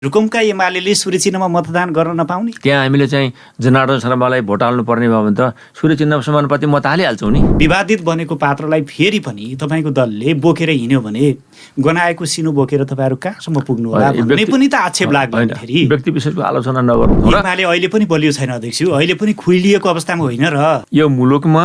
रुकुमका एमाले सूर्य चिन्हमा मतदान गर्न नपाउने? त्यहाँ हामीले चाहिँ जनार्दन शर्मालाई भोट हाल्नु पर्ने भयो भने त सूर्य चिन्ह समानुपाती मत हालिहाल्छौँ नि। विवादित बनेको पात्रलाई फेरि पनि तपाईँको दलले बोकेर हिँड्यो भने गनाएको सिनो बोकेर तपाईँहरू कहाँसम्म पुग्नु होला भन्ने पनि त आक्षेप लाग्दैन। फेरि व्यक्ति विशेषको आलोचना नगर्नु। एमाले अहिले पनि बलियो छैन अध्यक्ष, अहिले पनि खुइलिएको अवस्थामा होइन र। यो मुलुकमा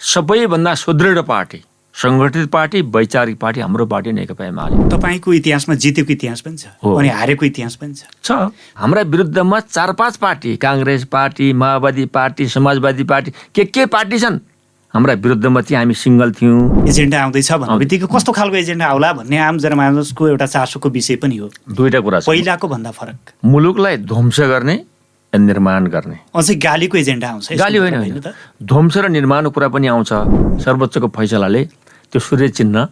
सबैभन्दा सुदृढ पार्टी, संगठित पार्टी, वैचारिक पार्टी हाम्रो पार्टी नेकपा एमाले। तपाईँको इतिहासमा जितेको इतिहास पनि छ अनि हारेको इतिहास पनि छ। हाम्रा विरुद्धमा 4-5 पार्टी, काङ्ग्रेस पार्टी, माओवादी पार्टी, समाजवादी पार्टी, के पार्टी छन् हाम्रा विरुद्धमा। चाहिँ हामी सिङ्गल थियौँ। एजेन्डा आउँदैछ भन्ने बित्तिकै कस्तो खालको एजेन्डा आउला भन्ने आम जनमानसको एउटा चासोको विषय पनि हो। दुईटा कुरा छ, पहिलाको भन्दा फरक मुलुकलाई ध्वंस गर्ने, निर्माण गर्ने। अझै गालीको एजेन्डा आउँछ? गाली होइन, ध्वंस र निर्माणको कुरा पनि आउँछ। सर्वोच्चको फैसलाले त्यो सूर्य चिन्ह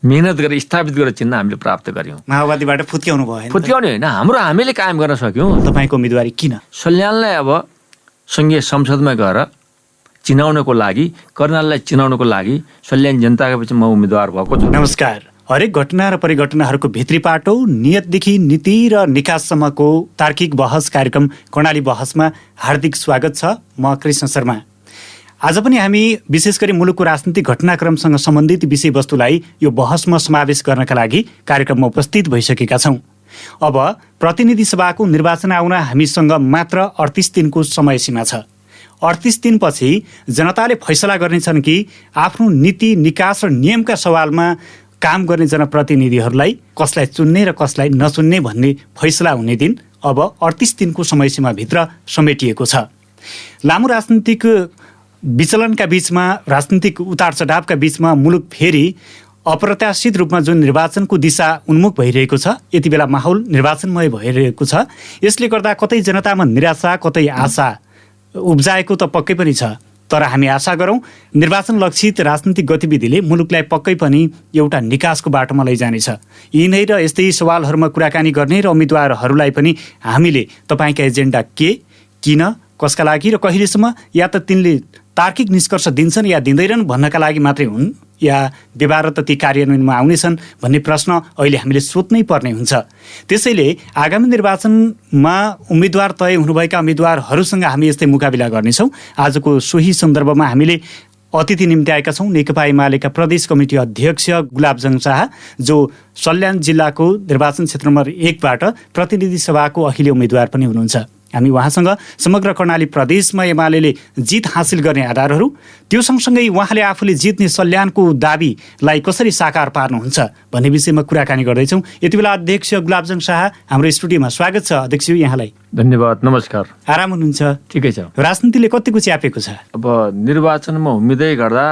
मेहनत गरेर स्थापित गरेर चिन्ह हामीले प्राप्त गर्यौँ। माओवादीबाट फुत्क्याउनु भयो? फुत्क्याउने होइन, हामीले कायम गर्न सक्यौँ। तपाईँको उम्मेदवारी किन? सल्यानलाई अब सङ्घीय संसदमा गएर चिनाउनको लागि, कर्णाललाई चिनाउनको लागि सल्यान जनताका बिचमा म उम्मेदवार भएको छु। नमस्कार। हरेक घटना र परिघटनाहरूको भित्री पाटो, नियतदेखि नीति र निकाससम्मको तार्किक बहस कार्यक्रम कर्णाली बहसमा हार्दिक स्वागत छ। म कृष्ण शर्मा। आज पनि हामी विशेष गरी मुलुकको राजनीतिक घटनाक्रमसँग सम्बन्धित विषयवस्तुलाई यो बहसमा समावेश गर्नका लागि कार्यक्रममा उपस्थित भइसकेका छौँ। अब प्रतिनिधि सभाको निर्वाचन आउन हामीसँग मात्र 38 दिनको समय सीमा छ। 38 दिनपछि जनताले फैसला गर्नेछन् कि आफ्नो नीति, निकास र नियमका सवालमा काम गर्ने जनप्रतिनिधिहरूलाई कसलाई चुन्ने र कसलाई नचुन्ने भन्ने फैसला हुने दिन अब 38 दिनको समय सीमाभित्र समेटिएको छ। लामो राजनीतिक विचलनका बीचमा, राजनीतिक उतार चढावका बीचमा मुलुक फेरि अप्रत्याशित रूपमा जुन निर्वाचनको दिशा उन्मुख भइरहेको छ, यति बेला माहौल निर्वाचनमय भइरहेको छ। यसले गर्दा कतै जनतामा निराशा, कतै आशा उब्जाएको त पक्कै पनि छ। तर हामी आशा गरौँ निर्वाचन लक्षित राजनीतिक गतिविधिले मुलुकलाई पक्कै पनि एउटा निकासको बाटोमा लैजानेछ। यिनै र यस्तै सवालहरूमा कुराकानी गर्ने र उम्मेदवारहरूलाई पनि हामीले तपाईँका एजेन्डा के, किन, कसका लागि र कहिलेसम्म, या त तिनले तार्किक निष्कर्ष दिन्छन् या दिँदैनन् भन्नका लागि मात्रै हुन् या व्यवहार त ती कार्यान्वयनमा आउनेछन् भन्ने प्रश्न अहिले हामीले सोध्नै पर्ने हुन्छ। त्यसैले आगामी निर्वाचनमा उम्मेदवार तय हुनुभएका उम्मेदवारहरूसँग हामी यस्तै मुकाबिला गर्नेछौँ। आजको सोही सन्दर्भमा हामीले अतिथि निम्ति आएका छौँ नेकपा एमालेका प्रदेश कमिटी अध्यक्ष गुलाबजङ शाह, जो सल्यान जिल्लाको निर्वाचन क्षेत्र नम्बर 1बाट प्रतिनिधि सभाको अहिले उम्मेदवार पनि हुनुहुन्छ। हामी उहाँसँग समग्र कर्णाली प्रदेशमा एमाले जित हासिल गर्ने आधारहरू, त्यो सँगसँगै उहाँले आफूले जित्ने सल्यानको दाबीलाई कसरी साकार पार्नुहुन्छ भन्ने विषयमा कुराकानी गर्दैछौँ। यति बेला अध्यक्ष गुलाबजङ शाह हाम्रो स्टुडियोमा स्वागत छ। अध्यक्ष यहाँलाई धन्यवाद। नमस्कार। आराम हुनुहुन्छ? ठिकै छ। राजनीतिले कतिको च्यापेको छ? अब निर्वाचनमा उम्मिदै गर्दा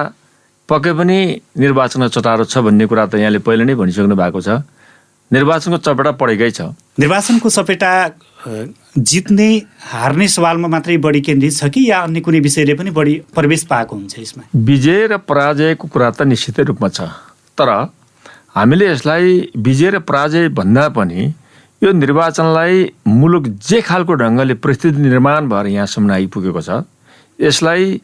पक्कै पनि निर्वाचनमा चटारो छ भन्ने कुरा त यहाँले पहिले नै भनिसक्नु भएको छ। निर्वाचनको चपेटा परेकै छ। निर्वाचनको चपेटा जित्ने हार्ने सवालमा मात्रै बढी केन्द्रित छ कि या अन्य कुनै विषयले पनि बढी प्रवेश पाएको हुन्छ यसमा? विजय र पराजयको कुरा त निश्चितै रूपमा छ, तर हामीले यसलाई विजय र पराजय भन्दा पनि यो निर्वाचनलाई मुलुक जे खालको ढङ्गले परिस्थिति निर्माण भएर यहाँसम्म आइपुगेको छ, यसलाई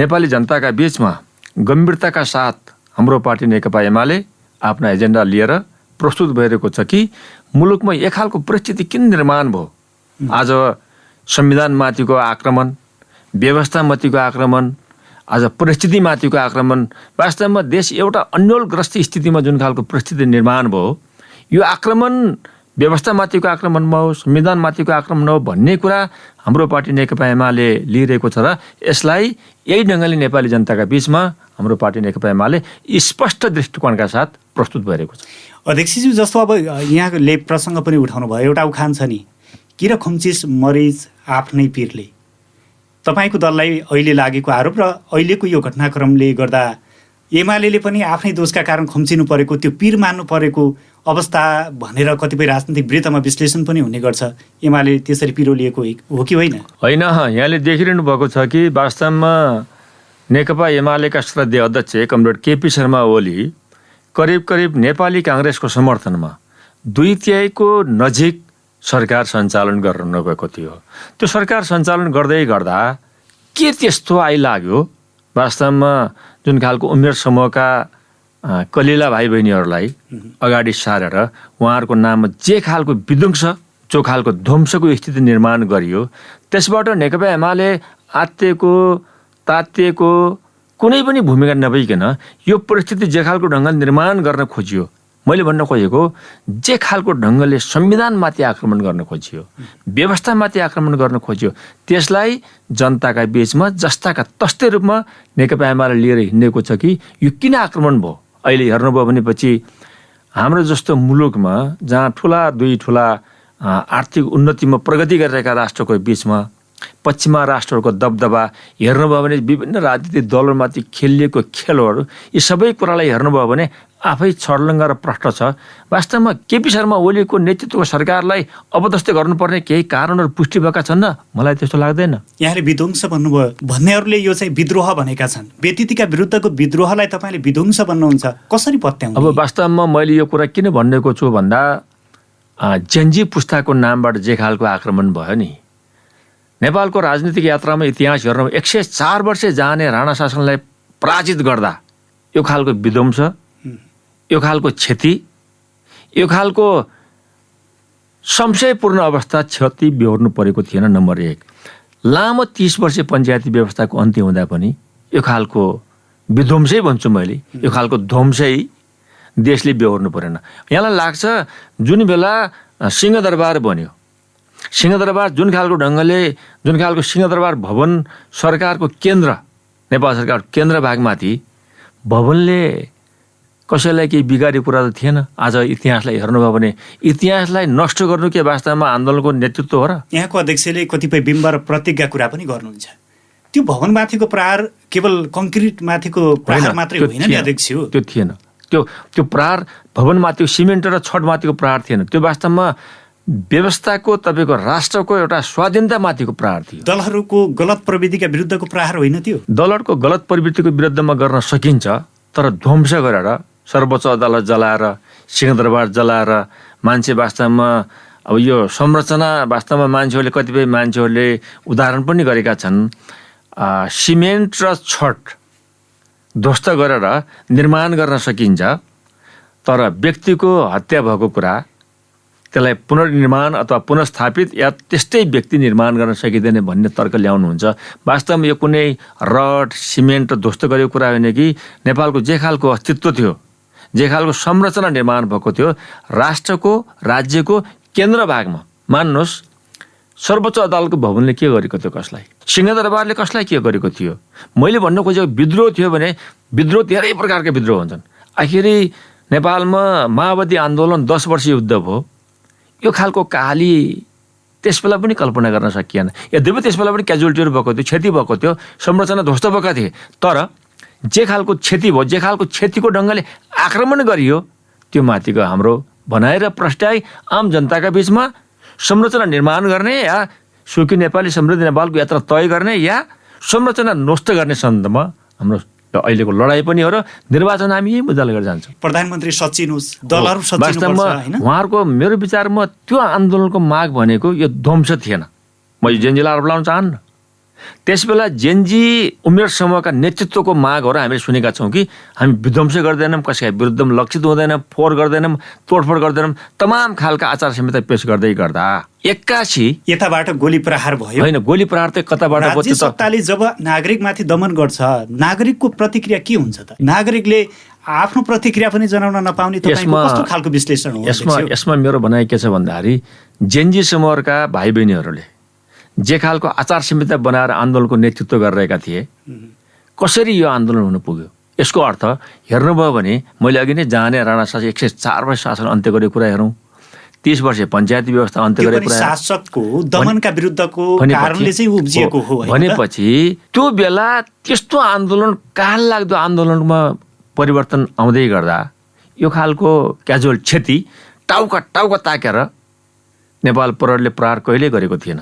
नेपाली जनताका बीचमा गम्भीरताका साथ हाम्रो पार्टी नेकपा एमाले आफ्ना एजेन्डा लिएर प्रस्तुत भइरहेको छ कि मुलुकमा एक खालको परिस्थिति किन निर्माण भयो। आज संविधानमाथिको आक्रमण, व्यवस्थामाथिको आक्रमण, आज परिस्थितिमाथिको आक्रमण, वास्तवमा देश एउटा अन्योलग्रस्त स्थितिमा जुन खालको परिस्थिति निर्माण भयो, यो आक्रमण व्यवस्थामाथिको आक्रमण हो, संविधानमाथिको आक्रमण हो भन्ने कुरा हाम्रो पार्टी नेकपा एमाले लिइरहेको छ र यसलाई यही ढङ्गले नेपाली जनताका बीचमा हाम्रो पार्टी नेकपा एमाले स्पष्ट दृष्टिकोणका साथ प्रस्तुत भइरहेको छ। अध्यक्षज्यू, जस्तो अब यहाँले प्रसङ्ग पनि उठाउनु भयो, एउटा उखान छ नि, किर खुम्चिस मरिच आफ्नै पिरले। तपाईँको दललाई अहिले लागेको आरोप र अहिलेको यो घटनाक्रमले गर्दा एमाले पनि आफ्नै दोषका कारण खुम्चिनु परेको, त्यो पिर मान्नु परेको अवस्था भनेर कतिपय राजनीतिक वृत्तमा विश्लेषण पनि हुने गर्छ। एमाले त्यसरी पिरो लिएको हो कि होइन? होइन, यहाँले देखिरहनु भएको छ कि वास्तवमा नेकपा एमालेका श्रद्धेय अध्यक्ष कमरेड केपी शर्मा ओली करिब करिब नेपाली काङ्ग्रेसको समर्थनमा 2/3 नजिक सरकार सञ्चालन गर्नुभएको थियो। त्यो सरकार सञ्चालन गर्दै गर्दा के त्यस्तो आइलाग्यो, वास्तवमा जुन खालको उमेर समूहका कलिला भाइ बहिनीहरूलाई अगाडि सारेर उहाँहरूको नाममा जे खालको विध्वंस त्यो खालको ध्वंसको स्थिति निर्माण गरियो। त्यसबाट नेकपा एमाले आत्तिएको तातिएको कुनै पनि भूमिका नभइकन यो परिस्थिति जे खालको ढङ्गले निर्माण गर्न खोजियो, मैले भन्न खोजेको जे खालको ढङ्गले संविधानमाथि आक्रमण गर्न खोजियो, व्यवस्थामाथि आक्रमण गर्न खोजियो, त्यसलाई जनताका बीचमा जस्ताका तस्तै रूपमा नेकपा एमाले लिएर हिँडेको छ कि यो किन आक्रमण भयो। अहिले हेर्नुभयो भनेपछि हाम्रो जस्तो मुलुकमा जहाँ दुई ठुला आर्थिक उन्नतिमा प्रगति गरिरहेका राष्ट्रको बीचमा पश्चिमा राष्ट्रहरूको दबदबा हेर्नुभयो भने विभिन्न राजनीतिक दलहरूमाथि खेलिएको खेलहरू यी सबै कुरालाई हेर्नुभयो भने आफै छर्लङ्ग र प्रष्ट छ। वास्तवमा केपी शर्मा ओलीको नेतृत्वको सरकारलाई अपदस्थ गर्नुपर्ने केही कारणहरू पुष्टि भएका छन् न? मलाई त्यस्तो लाग्दैन। यहाँले विध्वंस भन्नुभयो, भन्नेहरूले यो चाहिँ विद्रोह भनेका छन्। व्यतिथिका विरुद्धको विद्रोहलाई तपाईँले विध्वंस भन्नुहुन्छ, कसरी पत्याउनु? अब वास्तवमा मैले यो कुरा किन भनेको छु भन्दा जेन्जी पुस्ताको नामबाट जे खालको आक्रमण भयो नि, नेपालको राजनीतिक यात्रामा इतिहास हेर्नु 104 वर्ष जाने राणा शासनलाई पराजित गर्दा यो खालको विध्वंस, यो खालको क्षति, यो खालको संशयपूर्ण अवस्था क्षति बेहोर्नु परेको थिएन। नम्बर 1, लामो 30 वर्ष पञ्चायती व्यवस्थाको अन्त्य हुँदा पनि यो खालको विध्वंसै भन्छु मैले, यो खालको ध्वंसै देशले बेहोर्नु परेन। यहाँलाई लाग्छ जुन बेला सिंहदरबार बन्यो, सिंहदरबार जुन खालको ढङ्गले, जुन खालको सिंहदरबार भवन सरकारको केन्द्र, नेपाल सरकारको केन्द्र भागमाथि भवनले कसैलाई केही बिगारेको कुरा त थिएन। आज इतिहासलाई हेर्नुभयो भने इतिहासलाई नष्ट गर्नु के वास्तवमा आन्दोलनको नेतृत्व हो र? यहाँको अध्यक्षले कतिपय बिम्ब र प्रतीकका कुरा पनि गर्नुहुन्छ। त्यो भवनमाथिको प्रहार केवल कङ्क्रिटमाथिको प्रहार मात्रै होइन नि अध्यक्ष? त्यो थिएन। त्यो प्रहार भवनमाथिको सिमेन्ट र छडमाथिको प्रहार थिएन। त्यो वास्तवमा व्यवस्थाको, तपाईँको राष्ट्रको एउटा स्वाधीनतामाथिको प्रहार थियो। दलहरूको गलत प्रविधिका विरुद्धको प्रहार होइन त्यो? दलहरूको गलत प्रवृत्तिको विरुद्धमा गर्न सकिन्छ, तर ध्वंस गरेर सर्वोच्च अदालत जलाएर, सिंहदरबार जलाएर मान्छे वास्तवमा अब यो संरचना वास्तवमा मान्छेहरूले, कतिपय मान्छेहरूले उदाहरण पनि गरेका छन्, सिमेन्ट र छड ध्वस्त गरेर निर्माण गर्न सकिन्छ, तर व्यक्तिको हत्या भएको कुरा त्यसलाई पुनर्निर्माण अथवा पुनर्स्थापित या त्यस्तै व्यक्ति निर्माण गर्न सकिँदैन भन्ने तर्क ल्याउनुहुन्छ। वास्तवमा यो कुनै रड सिमेन्ट ध्वस्त गरेको कुरा होइन कि नेपालको जे खालको अस्तित्व थियो, जे खालको संरचना निर्माण भएको थियो, राष्ट्रको राज्यको केन्द्र भागमा मान्नुहोस् सर्वोच्च अदालतको भवनले के गरेको थियो, कसलाई, सिंहदरबारले कसलाई के गरेको थियो। मैले भन्न खोजेको विद्रोह थियो भने विद्रोह धेरै प्रकारका विद्रोह हुन्छन्। आखिरी नेपालमा माओवादी आन्दोलन 10 वर्ष युद्ध भयो, यो खालको कहाली त्यस बेला पनि कल्पना गर्न सकिएन। यद्यपि त्यस बेला पनि क्याजुअलिटीहरू भएको थियो, क्षति भएको थियो, संरचना ध्वस्त भएका थिए, तर जे खालको क्षति भयो, जे खालको क्षतिको ढङ्गले आक्रमण गरियो, त्यो माथिको हाम्रो भनाएर प्रस्ट्याइ आम जनताका बीचमा संरचना निर्माण गर्ने या सुखी नेपाली समृद्ध नेपालको यात्रा तय गर्ने या संरचना नष्ट गर्ने सन्दर्भमा हाम्रो अहिलेको लडाइँ पनि हो र निर्वाचन हामी यही मुद्दा लिएर जान्छौँ। प्रधानमन्त्री सचिनुहोस्, दलहरू सचिनुपर्छ हैन? उहाँहरूको मेरो विचारमा त्यो आन्दोलनको माग भनेको यो ध्वंस थिएन। म यो जेन्जीलाई आरोप लगाउन चाहन्न। त्यसबेला जेन्जी उमेर समूहका नेतृत्वको मागहरू हामीले सुनेका छौँ कि हामी विध्वंस गर्दैनौँ, कसैका विरुद्धमा लक्षित हुँदैनौँ, फोहोर गर्दैनौँ, तोडफोड गर्दैनौँ, तमाम खालका आचार संहिता पेश गर्दै गर्दा एक्कासी यताबाट गोली प्रहार भयो। होइन, गोली प्रहार चाहिँ कताबाट भयो? राज्य सत्ताले जब नागरिकमाथि दमन गर्छ, नागरिकको प्रतिक्रिया के हुन्छ त? नागरिकले आफ्नो प्रतिक्रिया पनि जनाउन नपाउने तपाईको कस्तो खालको विश्लेषण हो? यसमा मेरो भनाइ के छ भन्दाखेरि जेन्जी समूहका भाइ बहिनीहरूले जे खालको आचार संहिता बनाएर आन्दोलनको नेतृत्व गरिरहेका थिए, कसरी यो आन्दोलन हुन पुग्यो? यसको अर्थ हेर्नुभयो भने मैले अघि नै जाने राणा शासन 104 वर्ष शासन अन्त्य गरेको कुरा हेरौँ, 30 वर्ष पञ्चायती व्यवस्था अन्त्य गरेको कुरा, शासकको दमनका विरुद्धको कारणले चाहिँ उब्जिएको हो भनेपछि त्यो बेला त्यस्तो आन्दोलन, काल लाग्दो आन्दोलनमा परिवर्तन आउँदै गर्दा यो खालको क्याजुअल क्षति टाउका ताकेर नेपाल प्रहरीले प्रहार कहिल्यै गरेको थिएन।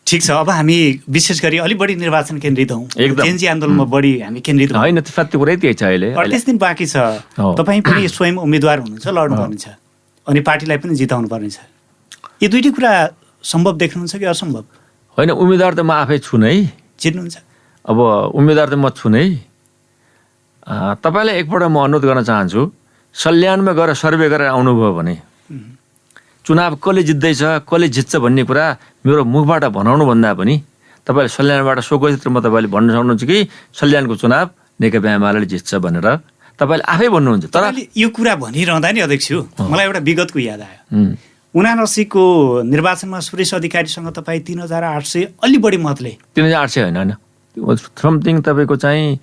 ठिक छ, अब हामी विशेष गरी अलिक बढी निर्वाचन केन्द्रित हौँ, जेन्जी आन्दोलनमा बढी हामी केन्द्रित हौँ। होइन, सत्य कुरै त्यही छ। अहिले 38 दिन बाँकी छ, तपाईँ पनि स्वयं उम्मेदवार हुनुहुन्छ, लड्नुपर्नेछ अनि पार्टीलाई पनि जिताउनु पर्नेछ। यो दुईटै कुरा सम्भव देख्नुहुन्छ कि असम्भव? होइन, उम्मेदवार त म आफै छु नै। जित्नुहुन्छ? अब उम्मेदवार त म छु नै। तपाईँलाई एकपल्ट म अनुरोध गर्न चाहन्छु, सल्यानमा गएर सर्वे गरेर आउनुभयो भने चुनाव कसले जित्दैछ कसले जित्छ भन्ने कुरा मेरो मुखबाट भनाउनुभन्दा पनि तपाईँले सल्यानबाट स्वघोषित रूपमा तपाईँले भन्न सक्नुहुन्छ कि सल्यानको चुनाव नेकपा एमाले जित्छ भनेर तपाईँले आफै भन्नुहुन्छ। तर यो कुरा भनिरहँदा नि अध्यक्ष मलाई एउटा विगतको याद आयो। 79को निर्वाचनमा सुरेश अधिकारीसँग तपाईँ 3800 अलि बढी मतले 3800 होइन समथिङ तपाईँको चाहिँ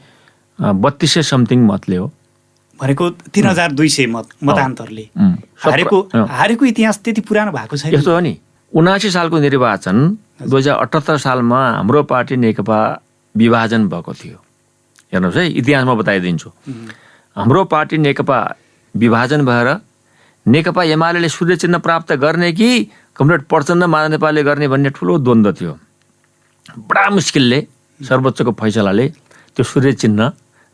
3200 समथिङ मतले हो भनेको 3200 मतान्तरले हारेको इतिहास त्यति पुरानो भएको छैन। यस्तो हो नि 79 सालको निर्वाचन 2078 सालमा हाम्रो पार्टी नेकपा विभाजन भएको थियो। हेर्नुहोस् है इतिहास म बताइदिन्छु। हाम्रो पार्टी नेकपा विभाजन भएर नेकपा एमाले सूर्य चिन्ह प्राप्त गर्ने कि कमरेड प्रचण्ड माधव नेपालले गर्ने भन्ने ठुलो द्वन्द्व थियो। बडा मुस्किलले सर्वोच्चको फैसलाले त्यो सूर्य चिन्ह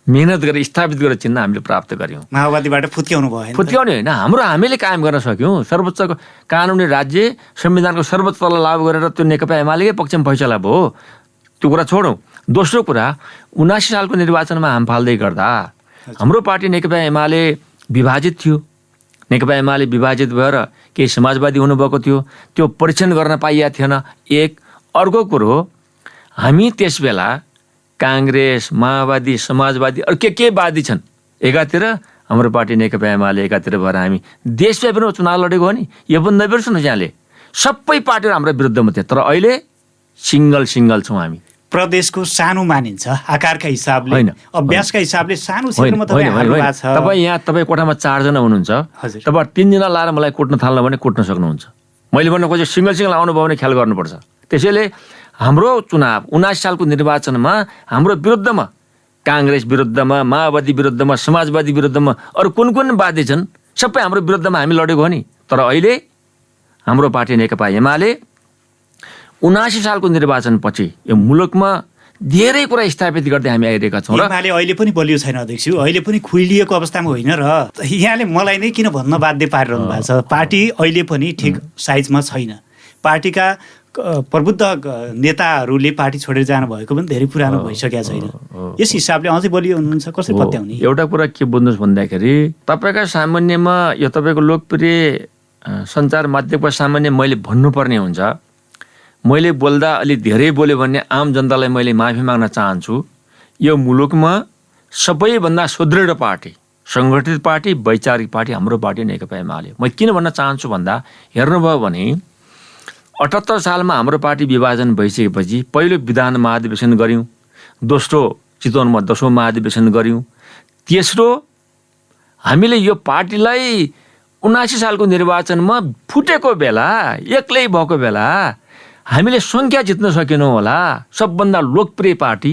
मेहनत गरेर स्थापित गरेर चिन्ह हामीले प्राप्त गऱ्यौँ। माओवादीबाट फुत्क्याउनु भयो? फुत्क्याउने होइन, हामीले कायम गर्न सक्यौँ। सर्वोच्चको कानुनी राज्य संविधानको सर्वोच्च तल लागू गरेर त्यो नेकपा एमालेकै पक्षमा फैसला भयो। त्यो कुरा छोडौँ। दोस्रो कुरा 79 सालको निर्वाचनमा हाम फाल्दै गर्दा हाम्रो पार्टी नेकपा एमाले विभाजित थियो। नेकपा एमाले विभाजित भएर केही समाजवादी हुनुभएको थियो, त्यो परीक्षण गर्न पाइएको थिएन। एक अर्को कुरो हामी त्यस बेला काङ्ग्रेस माओवादी समाजवादी अरू के वादी छन् एकातिर, हाम्रो पार्टी नेकपा एमाले एकातिर भएर हामी देशव्यापी चुनाव लडेको हो नि। यो पनि नबिर्सनुहोस्, यहाँले सबै पार्टीहरू हाम्रो विरुद्धमा थियो। तर अहिले सिङ्गल छौँ हामी। प्रदेशको सानो मानिन्छ आकारका हिसाबले, अभ्यासका हिसाबले सानो क्षेत्रमा तपाईँ कोठामा 4 जना हुनुहुन्छ, तपाईँ 3 जना लाएर मलाई कुट्न थाल्नु भने कुट्न सक्नुहुन्छ। मैले भन्न खोजेँ सिङ्गल आउनुभयो भने ख्याल गर्नुपर्छ। त्यसैले हाम्रो चुनाव 79 सालको निर्वाचनमा हाम्रो विरुद्धमा काङ्ग्रेस विरुद्धमा माओवादी विरुद्धमा समाजवादी विरुद्धमा अरू कुन वादी छन् सबै हाम्रो विरुद्धमा हामी लडेको हो नि। तर अहिले हाम्रो पार्टी नेकपा एमाले 79 सालको निर्वाचनपछि यो मुलुकमा धेरै कुरा स्थापित गर्दै हामी आइरहेका छौँ। एमाले अहिले पनि बलियो छैन अध्यक्ष, अहिले पनि खुइलिएको अवस्थामा होइन र यहाँले मलाई नै किन भन्न बाध्य पारिरहनु भएको छ। पार्टी अहिले पनि ठिक साइजमा छैन। पार्टीका प्रबुद्ध नेताहरूले पार्टी छोडेर जानुभएको पनि धेरै पुरानो भइसकेको छैन। यस हिसाबले अझै बलियो हुनुहुन्छ, कसरी पत्याउने? एउटा कुरा के बुझ्नुहोस् भन्दाखेरि तपाईँका सामान्यमा यो तपाईँको लोकप्रिय सञ्चार माध्यमको सामान्य मैले भन्नुपर्ने हुन्छ। मैले बोल्दा अलि धेरै बोल्यो भने आम जनतालाई मैले माफी माग्न चाहन्छु। यो मुलुकमा सबैभन्दा सुदृढ पार्टी, सङ्गठित पार्टी, वैचारिक पार्टी हाम्रो पार्टी नेकपा एमाले। म किन भन्न चाहन्छु भन्दा हेर्नुभयो भने 78 सालमा हाम्रो पार्टी विभाजन भइसकेपछि पहिलो विधान महाधिवेशन गऱ्यौँ, दोस्रो चितवनमा 10औँ महाधिवेशन गऱ्यौँ, तेस्रो हामीले यो पार्टीलाई 79 सालको निर्वाचनमा फुटेको बेला एक्लै भएको बेला हामीले सङ्ख्या जित्न सकेनौँ होला। सबभन्दा लोकप्रिय पार्टी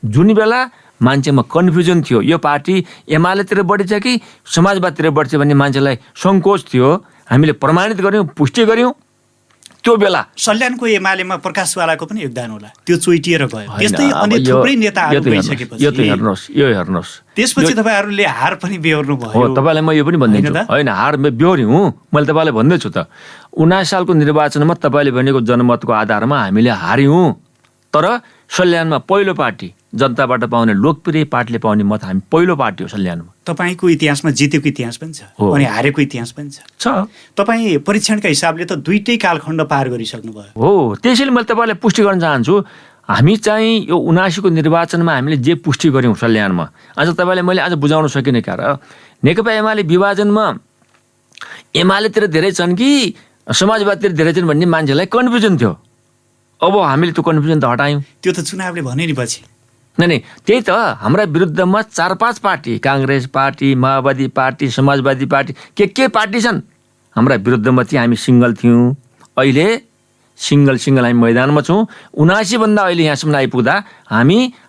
जुन बेला मान्छेमा कन्फ्युजन थियो यो पार्टी एमालेतिर बढ्छ कि समाजवादीतिर बढ्छ भन्ने मान्छेलाई सङ्कोच थियो, हामीले प्रमाणित गऱ्यौँ, पुष्टि गऱ्यौँ। त्यो बेला सल्यानको एमालेमा प्रकाशवालाको पनि योगदान होला, त्यो चोइटिएर गयो। त्यस्तै अन्य थुप्रै नेताहरू गइसकेपछि यो हेर्नुहोस् त्यसपछि तपाईँहरूले हार पनि बेहोर्नु भयो। हो, तपाईँलाई म यो पनि भनिदिन्छु। होइन, हार बेहोर्यौँ, मैले तपाईँलाई भन्दैछु त। 79 सालको निर्वाचनमा तपाईँले भनेको जनमतको आधारमा हामीले हार्यौँ। तर सल्यानमा पहिलो पार्टी जनताबाट पाउने लोकप्रिय पार्टीले पाउने मत हामी पहिलो पार्टी हो सल्यानमा। तपाईँको इतिहासमा जितेको इतिहास पनि छ अनि हारेको इतिहास पनि छ। तपाईँ परीक्षणका हिसाबले त दुईटै कालखण्ड पार गरिसक्नु भयो। हो, त्यसैले मैले तपाईँलाई पुष्टि गर्न चाहन्छु। हामी चाहिँ यो 79 को निर्वाचनमा हामीले जे पुष्टि गऱ्यौँ सल्यानमा, आज तपाईँलाई मैले आज बुझाउन सकिनँ क्या र। नेकपा एमाले विभाजनमा एमालेतिर धेरै छन् कि समाजवादीतिर धेरै छन् भन्ने मान्छेलाई कन्फ्युजन थियो। अब हामीले त्यो कन्फ्युजन त हटायौँ। त्यो त चुनावले भने नि पछि नै त्यही त हाम्रा विरुद्धमा 4-5 पार्टी, काङ्ग्रेस पार्टी, माओवादी पार्टी, समाजवादी पार्टी के पार्टी छन् हाम्रा विरुद्धमा थियो। हामी सिङ्गल थियौँ। अहिले सिङ्गल हामी मैदानमा छौँ। 79 भन्दा अहिले यहाँसम्म आइपुग्दा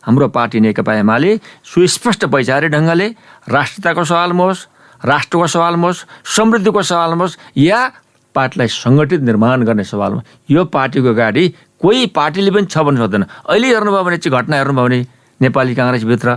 हाम्रो पार्टी नेकपा एमाले सुस्पष्ट वैचारिक ढङ्गले राष्ट्रियताको सवालमा होस्, राष्ट्रको सवालमा होस्, समृद्धिको सवालमा होस् या पार्टीलाई सङ्गठित निर्माण गर्ने सवालमा यो पार्टीको अगाडि कोही पार्टीले पनि छ भन्नु सक्दैन। अहिले हेर्नुभयो भने चाहिँ घटना हेर्नुभयो भने नेपाली काङ्ग्रेसभित्र,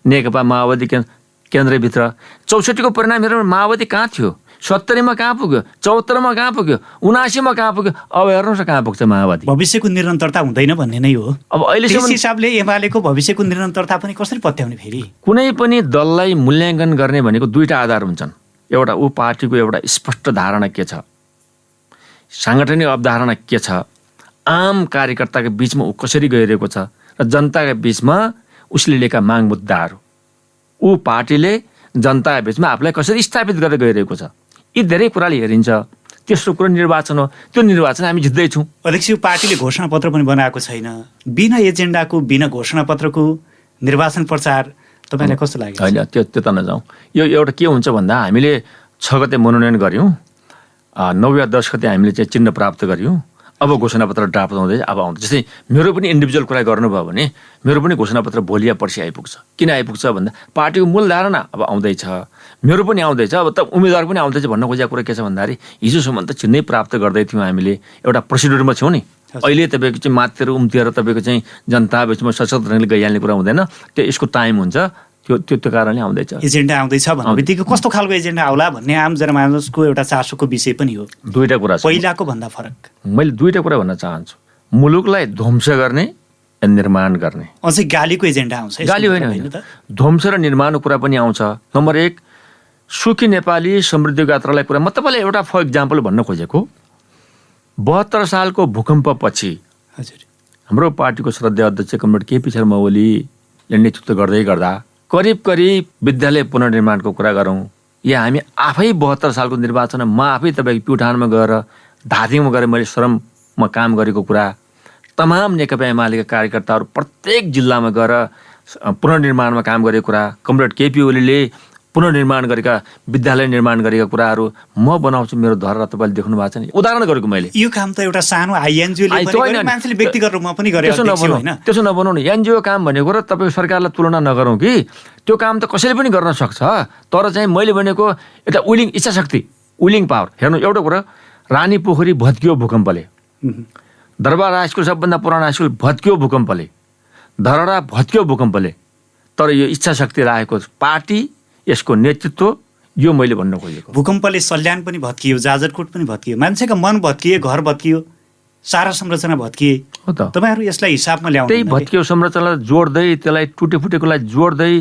नेकपा माओवादी केन्द्रभित्र 64 को परिणाम हेर्नु माओवादी कहाँ थियो, 70 मा कहाँ पुग्यो, 74 मा कहाँ पुग्यो, 79 मा कहाँ पुग्यो, अब हेर्नुहोस् कहाँ पुग्छ माओवादी। भविष्यको निरन्तरता हुँदैन भन्ने नै हो। अब अहिलेसम्म त्यस हिसाबले एमालेको भविष्यको निरन्तरता पनि कसरी पत्याउने? फेरि कुनै पनि दललाई मूल्याङ्कन गर्ने भनेको दुईटा आधार हुन्छन्। एउटा ऊ पार्टीको एउटा स्पष्ट धारणा के छ, साङ्गठनिक अवधारणा के छ, आम कार्यकर्ताको बिचमा ऊ कसरी गइरहेको छ र जनताका बिचमा उसले लिएका माग मुद्दाहरू, ऊ पार्टीले जनताका बिचमा आफूलाई कसरी स्थापित गरेर गइरहेको छ, यी धेरै कुराले हेरिन्छ। तेस्रो कुरो निर्वाचन हो। त्यो निर्वाचन हामी जित्दैछौँ। अध्यक्ष, यो पार्टीले घोषणापत्र पनि बनाएको छैन। बिना एजेन्डाको, बिना घोषणापत्रको निर्वाचन प्रचार तपाईँलाई कस्तो लाग्यो? होइन, त्यो त नजाउँ। यो एउटा के हुन्छ भन्दा, हामीले 6 गते मनोनयन गऱ्यौँ, 9 या 10 गते हामीले चाहिँ चिन्ह प्राप्त गऱ्यौँ। अब घोषणापत्र ड्राफ्ट हुँदैछ, अब आउँछ। जस्तै मेरो पनि इन्डिभिजुअल कुरा गर्नुभयो भने मेरो पनि घोषणापत्र भोलि या पर्सि आइपुग्छ। किन आइपुग्छ भन्दा, पार्टीको मूल धारणा अब आउँदैछ, मेरो पनि आउँदैछ, अब त उम्मेदवार पनि आउँदैछ भन्न खोजेको कुरा के छ भन्दाखेरि, हिजोसम्म त चिन्नै प्राप्त गर्दै थियौँ हामीले, एउटा प्रोसिड्युरमा छौँ नि। अहिले तपाईँको चाहिँ मातेर उम्तिएर तपाईँको चाहिँ जनता बिचमा सशक्त ढङ्गले गइहाल्ने कुरा हुँदैन। त्यो यसको टाइम हुन्छ, त्यो कारणले आउँदैछ। एजेन्डा आउँदैछ भन्ने बित्तिकै कस्तो खालको एजेन्डा आउला भन्ने आम जनमानसको एउटा चासोको विषय पनि हो। दुईवटा कुरा छ, पहिलाको भन्दा फरक। मैले दुईवटा कुरा भन्न चाहन्छु। मुलुकलाई ध्वंस गर्ने, निर्माण गर्ने। अझै गालीको एजेन्डा आउँछ? गाली होइन, ध्वंस र निर्माणको कुरा पनि आउँछ। नम्बर 1, सुखी नेपाली समृद्धि यात्रालाई कुरा म तपाईँलाई एउटा फर इक्जाम्पल भन्न खोजेको। 72 सालको भूकम्पपछि हजुर, हाम्रो पार्टीको श्रद्धेय अध्यक्ष कमरेड केपी शर्मा ओलीले नेतृत्व गर्दै गर्दा करिब विद्यालय पुनर्निर्माणको कुरा गरौँ, या हामी आफै 72 सालको निर्वाचनमा म आफै तपाईँको प्युठानमा गएर, धादिङमा गएर मैले श्रममा काम गरेको कुरा, तमाम नेकपा एमालेका कार्यकर्ताहरू प्रत्येक जिल्लामा गएर पुनर्निर्माणमा काम गरेको कुरा, कमरेड केपी ओलीले पुनर्निर्माण गरेका विद्यालय निर्माण गरेका कुराहरू म बनाउँछु, मेरो धरहरा तपाईँले देख्नु भएको छ नि। उदाहरण गरेको मैले। यो काम त एउटा सानो आइएनजिओले पनि गरे, मान्छेले व्यक्तिगत रूपमा पनि गरे। त्यसो नबनाउनु। एनजिओ काम भनेको र तपाईँको सरकारलाई तुलना नगरौँ कि, त्यो काम त कसैले पनि गर्न सक्छ। तर चाहिँ मैले भनेको एउटा विलिङ, इच्छा शक्ति, विलिङ पावर। हेर्नु, एउटा कुरा, रानी पोखरी भत्कियो भूकम्पले, दरबार हाई स्कुल सबभन्दा पुरानो हाई स्कुल भत्कियो भूकम्पले, धरहरा भत्कियो भूकम्पले, तर यो इच्छा शक्ति राखेको पार्टी, यसको नेतृत्व, यो मैले भन्न खोजेको। भूकम्पले सल्यान पनि भत्कियो, जाजरकोट पनि भत्कियो, मान्छेका मन भत्किए, घर भत्कियो, सारा संरचना भत्किए। हो त, तपाईँहरू यसलाई हिसाबमा ल्याउनु। त्यही भत्कियो संरचनालाई जोड्दै, त्यसलाई टुटेफुटेकोलाई जोड्दै,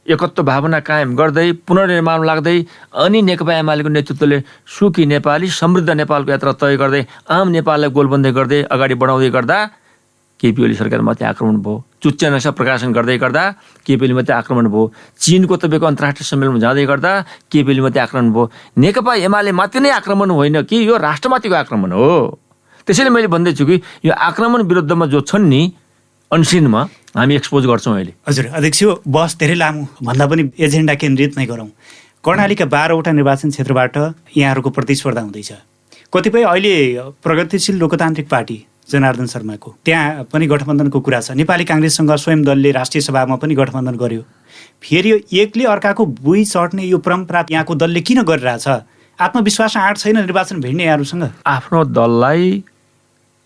एकत्व भावना कायम गर्दै, पुनर्निर्माण लाग्दै, अनि नेकपा एमालेको नेतृत्वले सुखी नेपाली समृद्ध नेपालको यात्रा तय गर्दै, आम नेपाललाई गोलबन्दै गर्दै अगाडि बढाउँदै गर्दा केपी ओली सरकारमाथि आक्रमण भयो। चुच्चे नक्सा प्रकाशन गर्दै गर्दा केपी ओलीमाथि आक्रमण भयो। चीनको तपाईँको अन्तर्राष्ट्रिय सम्मेलनमा जाँदै गर्दा केपी ओलीमाथि आक्रमण भयो। नेकपा एमाले माथि नै आक्रमण होइन कि, यो राष्ट्रमाथिको आक्रमण हो। त्यसैले मैले भन्दैछु कि यो आक्रमण विरुद्धमा जो छन् नि अनसिनमा, हामी एक्सपोज गर्छौँ अहिले। हजुर अध्यक्ष, बस धेरै लामो भन्दा पनि एजेन्डा केन्द्रित नै गरौँ। कर्णालीका 12वटा निर्वाचन क्षेत्रबाट यहाँहरूको प्रतिस्पर्धा हुँदैछ। कतिपय अहिले प्रगतिशील लोकतान्त्रिक पार्टी जनार्दन शर्माको त्यहाँ पनि गठबन्धनको कुरा छ। नेपाली काङ्ग्रेससँग स्वयं दलले राष्ट्रिय सभामा पनि गठबन्धन गर्यो। फेरि यो एकले अर्काको बुई चढ्ने यो परम्परा यहाँको दलले किन गरिरहेछ? आत्मविश्वास आँट छैन निर्वाचन भिड्ने यहाँहरूसँग? आफ्नो दललाई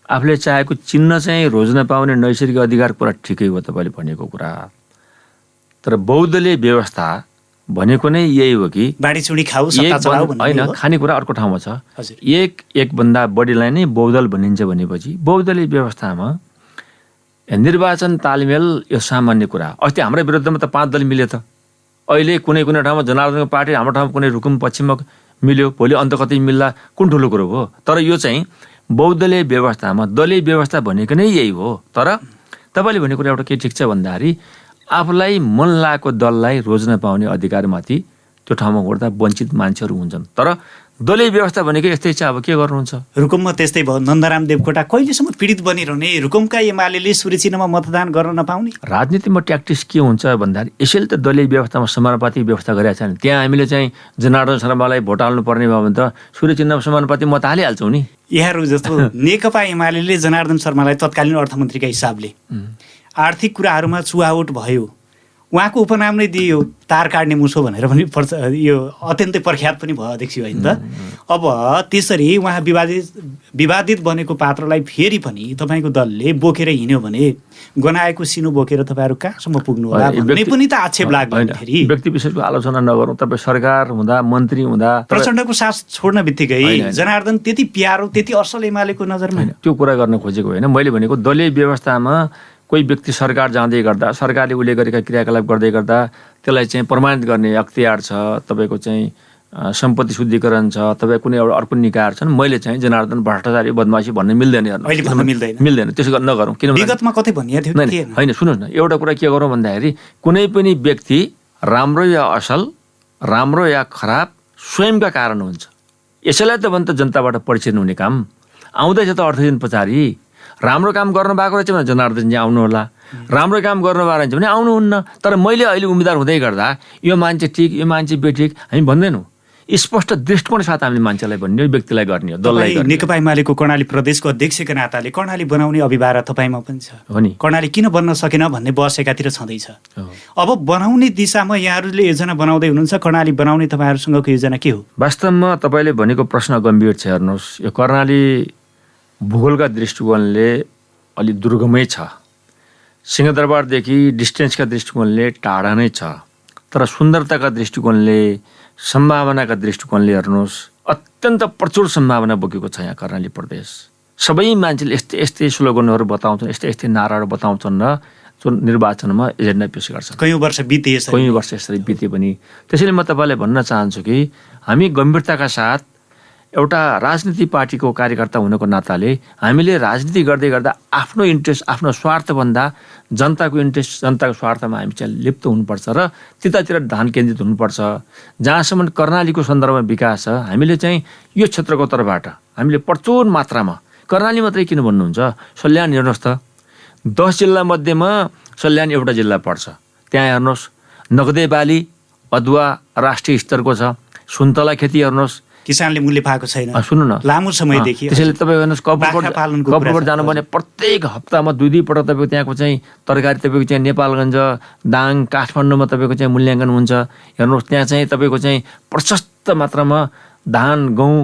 आफूले चाहेको चिन्ह चाहिँ रोज्न पाउने नैसर्गिक अधिकार कुरा ठिकै हो तपाईँले भनेको कुरा, तर बहुदलीय व्यवस्था भनेको नै यही हो कि बाँडीचुँडी खाऊ, सत्ता चलाऊ भन्ने होइन। खानेकुरा अर्को ठाउँमा छ। हजुर, एकभन्दा बढीलाई नै बहुदल भनिन्छ भनेपछि बहुदलीय व्यवस्थामा निर्वाचन तालमेल यो सामान्य कुरा। अस्ति हाम्रो विरुद्धमा त 5 दल मिल्यो त। अहिले कुनै ठाउँमा जनार्दनको पार्टी, हाम्रो ठाउँमा कुनै रुकुम पश्चिममा मिल्यो, भोलि अन्त कतै मिल्ला, कुन ठुलो कुरो हो? तर यो चाहिँ बहुदलीय व्यवस्थामा दलीय व्यवस्था भनेको नै यही हो। तर तपाईँले भनेको कुरा एउटा के ठिक छ भन्दाखेरि, आफूलाई मन लागेको दललाई रोज्न पाउने अधिकारमाथि त्यो ठाउँमा गर्दा वञ्चित मान्छेहरू हुन्छन्। तर दलीय व्यवस्था भनेको यस्तै छ, अब के गर्नुहुन्छ? रुकुममा त्यस्तै भयो। नन्दराम देवकोटा कहिलेसम्म पीडित बनिरहने? रुकुमका एमालेले सूर्यचिन्हमा मतदान गर्न नपाउने? राजनीतिमा ट्याक्टिस के हुन्छ भन्दाखेरि, यसैले त दलीय व्यवस्थामा समानुपातिक व्यवस्था गरेका छन्। त्यहाँ हामीले चाहिँ जनार्दन शर्मालाई भोट हाल्नु पर्ने भयो भने त सूर्यचिन्हमा समानुपातिक मत हालिहाल्छौँ नि। यहाँहरू जस्तो नेकपा एमाले जनार्दन शर्मालाई तत्कालीन अर्थमन्त्रीका हिसाबले आर्थिक कुराहरूमा चुहावट भयो, उहाँको उपनाम नै दियो तार काट्ने मुसो भनेर पनि यो अत्यन्तै प्रख्यात पनि भयो अध्यक्ष, होइन त? अब त्यसरी उहाँ विवादित बनेको पात्रलाई फेरि पनि तपाईँको दलले बोकेर हिँड्यो भने गनाएको सिनो बोकेर तपाईँहरू कहाँसम्म पुग्नु होला भन्ने पनि त आक्षेप लाग्दैन। फेरि व्यक्ति विशेषको आलोचना नगरौँ। तपाईँ सरकार हुँदा, मन्त्री हुँदा प्रचण्डको साथ छोड्न बित्तिकै जनार्दन त्यति प्यारो, त्यति असल एमालेको नजरमा? त्यो कुरा गर्न खोजेको होइन। मैले भनेको दलीय व्यवस्थामा कोही व्यक्ति सरकार जाँदै गर्दा, सरकारले उसले गरेका क्रियाकलाप गर्दै गर्दा त्यसलाई चाहिँ प्रमाणित गर्ने अख्तियार छ। तपाईँको चाहिँ सम्पत्ति शुद्धिकरण छ, तपाईँ कुनै एउटा अर्को निकायहरू छन्, मैले चाहिँ जनार्दन भ्रष्टाचारी बदमासी भन्ने मिल्दैन, अहिले भन्न मिल्दैन। मिल्दैन, त्यसो नगरौँ। किनभने विगतमा कतै भनिएको थियो कि थिएन? होइन, सुन्नुहोस् न, एउटा कुरा के गरौँ भन्दाखेरि कुनै पनि व्यक्ति राम्रो या असल, राम्रो या खराब स्वयंका कारण हुन्छ। यसैलाई त भन्छ जनताबाट परिचय हुने काम आउँदैछ त 8 दिन पछाडि। राम्रो काम गर्नु भएको रहेछ भने जनार्दनजी आउनु होला, राम्रो काम गर्नु भएको रहेछ भने आउनुहुन्न। तर मैले अहिले उम्मेदवार हुँदै गर्दा यो मान्छे ठिक, यो मान्छे बेठिक हामी भन्दैनौँ। स्पष्ट दृष्टिकोण साथ हामीले मान्छेलाई भन्ने हो, व्यक्तिलाई गर्ने हो, दललाई गर्ने। नेकपा एमालेको कर्णाली प्रदेशको अध्यक्षका नाताले कर्णाली बनाउने अभिभार तपाईँमा पनि छ हो नि। कर्णाली किन बन्न सकेन भन्ने बहस एकातिर छँदैछ। अब बनाउने दिशामा यहाँहरूले योजना बनाउँदै हुनुहुन्छ, कर्णाली बनाउने तपाईँहरूसँगको योजना के हो? वास्तवमा तपाईँले भनेको प्रश्न गम्भीर छ। हेर्नुहोस्, यो कर्णाली भूगोलका दृष्टिकोणले अलि दुर्गमै छ, सिंहदरबारदेखि डिस्टेन्सका दृष्टिकोणले टाढा नै छ। तर सुन्दरताका दृष्टिकोणले, सम्भावनाका दृष्टिकोणले हेर्नुहोस्, अत्यन्त प्रचुर सम्भावना बोकेको छ यहाँ कर्णाली प्रदेश। सबै मान्छेले यस्तै यस्तै स्लोगनहरू बताउँछन्, यस्तै यस्तै नाराहरू बताउँछन् र जो निर्वाचनमा एजेन्डा पेश गर्छन्। कयौँ वर्ष बिते यसरी बिते पनि। त्यसैले म तपाईँलाई भन्न चाहन्छु कि हामी गम्भीरताका साथ एउटा राजनीति पार्टीको कार्यकर्ता हुनुको नाताले हामीले राजनीति गर्दै गर्दा आफ्नो इन्ट्रेस्ट, आफ्नो स्वार्थभन्दा जनताको इन्ट्रेस्ट, जनताको स्वार्थमा हामी चाहिँ लिप्त हुनुपर्छ र त्यतातिर ध्यान केन्द्रित हुनुपर्छ। जहाँसम्म कर्णालीको सन्दर्भमा विकास छ, हामीले चाहिँ यो क्षेत्रको तर्फबाट हामीले प्रचुर मात्रामा, कर्णाली मात्रै किन भन्नुहुन्छ, सल्यान हेर्नुहोस् त, 10 जिल्ला मध्येमा सल्यान एउटा जिल्ला पर्छ। त्यहाँ हेर्नुहोस्, नगदे बाली, अदुवा राष्ट्रिय स्तरको छ, सुन्तला खेती हेर्नुहोस्, किसानले मूल्य पाएको छैन, सुन्नु न, लामो समयदेखि। त्यसैले तपाईँ हेर्नुहोस्, कपुरकोट जानु भने प्रत्येक हप्तामा 2-2 पटक तपाईँको त्यहाँको चाहिँ तरकारी तपाईँको चाहिँ नेपालगञ्ज, दाङ, काठमाडौँमा तपाईँको चाहिँ मूल्याङ्कन हुन्छ। हेर्नुहोस्, त्यहाँ चाहिँ तपाईँको चाहिँ प्रशस्त मात्रामा धान, गहुँ,